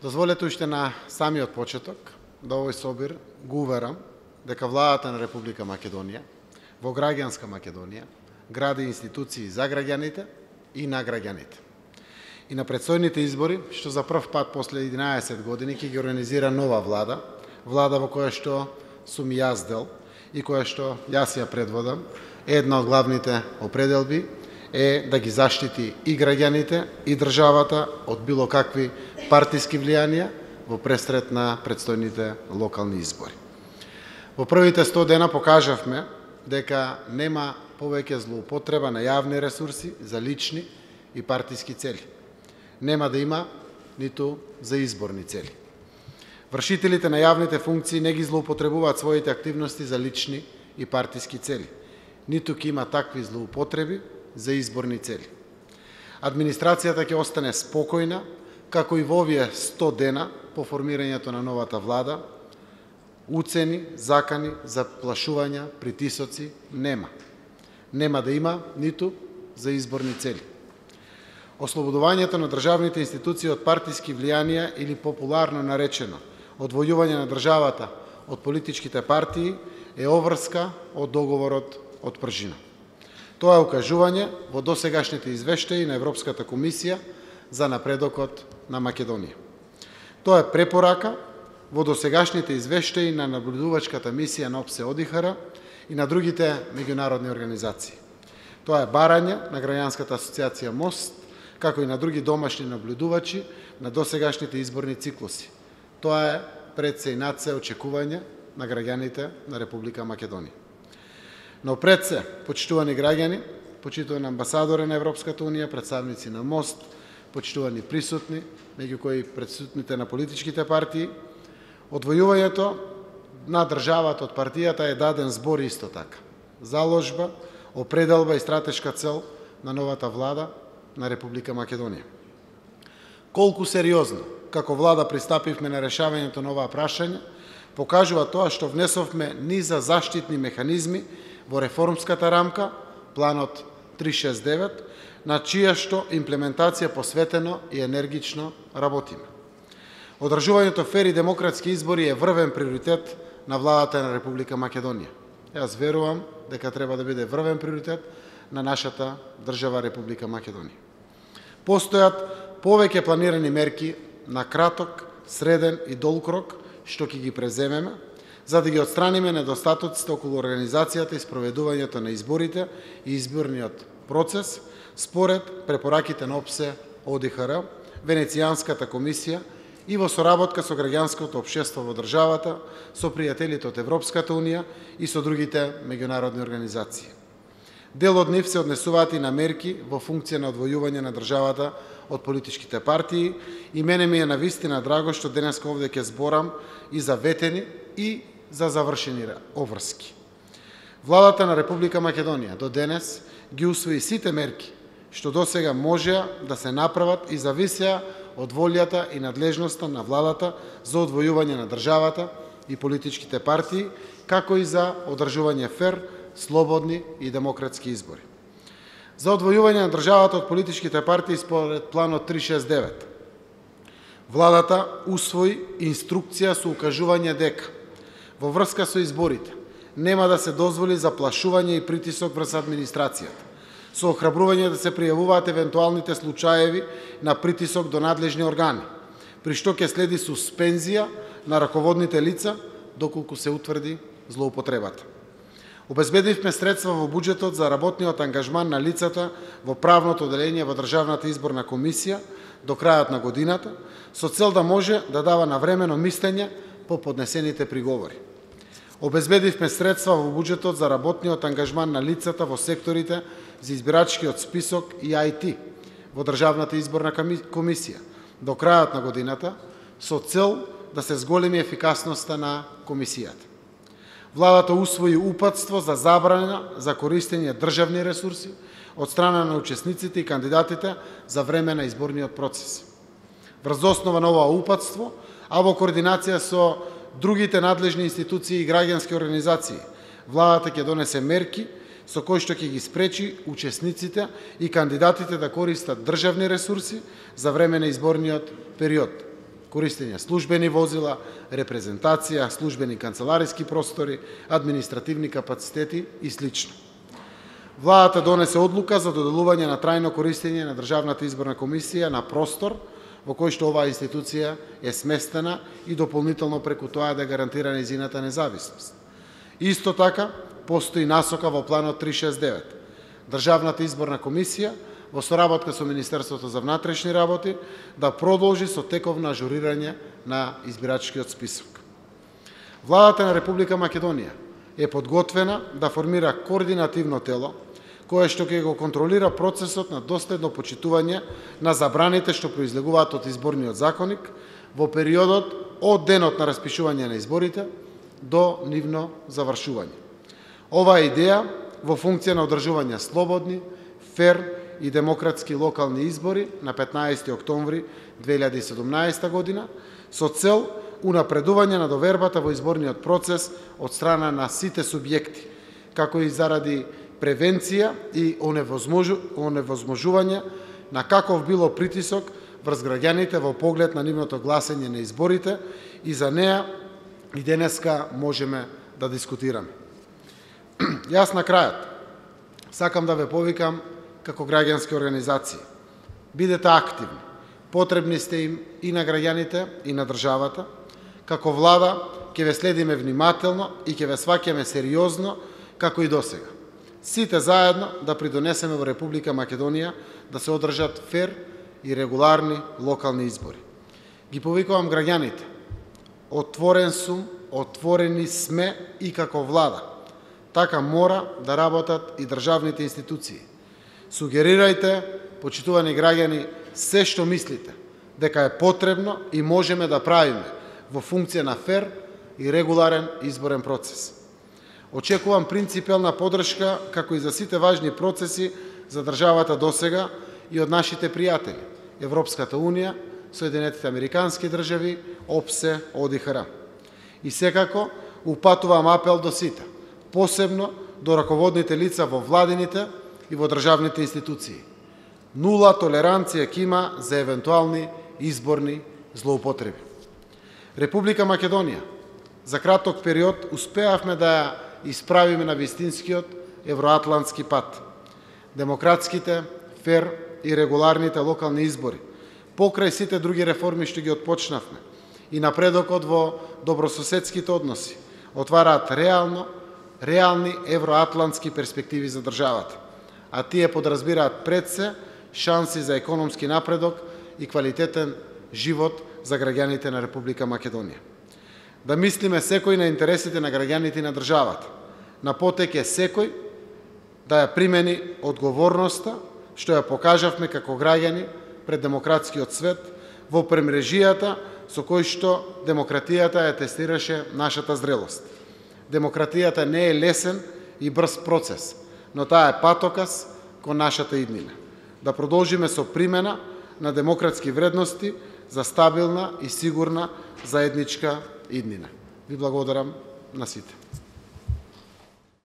Дозволете уште на самиот почеток да овој собир го уверам дека владата на Република Македонија во граѓанска Македонија гради институции за граѓаните и на граѓаните. И на предстојните избори, што за прв пат после 11 години ќе ги организира нова влада, влада во која што сум и јас дел и која што јас ја предводам, една од главните определби е да ги заштити и граѓаните и државата од било какви партиски влијанија во пресрет на предстојните локални избори. Во првите 100 дена покажавме дека нема повеќе злоупотреба на јавни ресурси за лични и партиски цели. Нема да има ниту за изборни цели. Вршителите на јавните функции не ги злоупотребуваат своите активности за лични и партиски цели. Ниту ќе има такви злоупотреби за изборни цели. Администрацијата ќе остане спокојна, како и во овие 100 дена по формирањето на новата влада. Уцени, закани, заплашувања, притисоци нема. Нема да има ниту за изборни цели. Ослободувањето на државните институции од партиски влијанија или популарно наречено одвојување на државата од политичките партии е обврска од договорот од Пржина. Тоа е укажување во досегашните извештаи на Европската комисија за напредокот на Македонија. Тоа е препорака во досегашните извештаи на наблюдувачката мисија на ОПСЕ ОДИХР и на другите меѓународни организации. Тоа е барање на Граѓанската асоциација МОСТ, како и на други домашни наблюдувачи на досегашните изборни циклуси. Тоа е пред се и над се очекување на граѓаните на Република Македонија. Но пред се, почитувани граѓани, почитувани амбасадори на Европската Унија, представници на МОСТ, почитувани присутни, меѓу кои присутните на политичките партии, одвојувањето на државата од партијата е даден збор исто така. Заложба, определба и стратешка цел на новата влада на Република Македонија. Колку сериозно, како влада пристапивме на решавањето на оваа прашање, покажува тоа што внесовме низа заштитни механизми во реформската рамка, планот 369, на чија што имплементација посветено и енергично работиме. Одржувањето фер и демократски избори е врвен приоритет на владата на Република Македонија. Јас верувам дека треба да биде врвен приоритет на нашата држава Република Македонија. Постојат повеќе планирани мерки на краток, среден и долг рок што ќе ги преземеме, за да ги отстраниме недостатоците околу организацијата и спроведувањето на изборите и изборниот процес, според препораките на ОПСЕ ОДИХР, Венецијанската комисија и во соработка со граѓанското општество во државата, со пријателите од Европската Унија и со другите меѓународни организации. Дел од нив се однесуваат и на мерки во функција на одвојување на државата од политичките партии и мене ми е навистина драго што денеска овде ќе зборам и за ветени и за завршени обврски. Владата на Република Македонија до денес ги усвои сите мерки што досега можеа да се направат и зависеа од волјата и надлежноста на владата за одвојување на државата и политичките партии, како и за одржување фер, слободни и демократски избори. За одвојување на државата од политичките партии според планот 369, владата усвои инструкција со укажување дека во врска со изборите нема да се дозволи заплашување и притисок врз администрацијата, со охрабрување да се пријавуваат евентуалните случаеви на притисок до надлежни органи, при што ќе следи суспензија на раководните лица доколку се утврди злоупотребата. Обезбедивме средства во буџетот за работниот ангажман на лицата во правното оделение во Државната изборна комисија до крајот на годината, со цел да може да дава навремено мислење по поднесените приговори. Обезбедивме средства во буџетот за работниот ангажман на лицата во секторите за избирачкиот список и IT во Државната изборна комисија до крајот на годината, со цел да се зголеми ефикасноста на комисијата. Владата усвои упатство за забрана за користење државни ресурси од страна на учесниците и кандидатите за време на изборниот процес. Врз основа на ова упатство, а во координација со другите надлежни институции и граѓански организации, владата ќе донесе мерки со кои што ќе ги спречи учесниците и кандидатите да користат државни ресурси за време на изборниот период, користење службени возила, репрезентација, службени канцелариски простори, административни капацитети и слично. Владата донесе одлука за доделување на трајно користење на Државната изборна комисија на простор во кој што оваа институција е сместена и дополнително преку тоа да гарантира нејзината независност. Исто така, постои насока во планот 369. Државната изборна комисија во соработка со Министерството за внатрешни работи да продолжи со теков на ажурирање на избирачкиот список. Владата на Република Македонија е подготвена да формира координативно тело кое што ќе го контролира процесот на доследно почитување на забраните што произлегуваат од изборниот законник во периодот од денот на распишување на изборите до нивно завршување. Оваа идеја во функција на одржување слободни, фер и демократски локални избори на 15 октомври 2017 година со цел унапредување на довербата во изборниот процес од страна на сите субјекти, како и заради превенција и оневозможување на каков било притисок врз граѓаните во поглед на нивното гласење на изборите и за неа и денеска можеме да дискутираме. Јас на крајот сакам да ве повикам како граѓански организации. Бидете активни, потребни сте им и на граѓаните и на државата. Како влада ќе ве следиме внимателно и ќе ве сваќаме сериозно како и досега. Сите заедно да придонесеме во Република Македонија да се одржат фер и регуларни локални избори. Ги повикувам граѓаните. Отворен сум, отворени сме и како влада. Така мора да работат и државните институции. Сугерирајте, почитувани граѓани, се што мислите дека е потребно и можеме да правиме во функција на фер и регуларен изборен процес. Очекувам принципелна поддршка како и за сите важни процеси за државата досега и од нашите пријатели Европската Унија, Соединетите Американски држави, ОПСЕ, ОДИХР. И секако упатувам апел до сите, посебно до раководните лица во владините и во државните институции. Нула толеранција ќе има за евентуални изборни злоупотреби. Република Македонија за краток период успеавме да ја исправиме на вистинскиот евроатлантски пат. Демократските, фер и регуларните локални избори, покрај сите други реформи што ги отпочнавме и напредокот во добрососедските односи, отвараат реални евроатлантски перспективи за државата, а тие подразбираат пред се шанси за економски напредок и квалитетен живот за граѓаните на Република Македонија. Да мислиме секој на интересите на граѓаните и на државата. На потек е секој да ја примени одговорноста што ја покажавме како граѓани пред демократскиот свет во премрежијата со кој што демократијата ја тестираше нашата зрелост. Демократијата не е лесен и брз процес, но таа е патокас кон нашата иднина. Да продолжиме со примена на демократски вредности за стабилна и сигурна заедничка иднина. Ви благодарам на сите.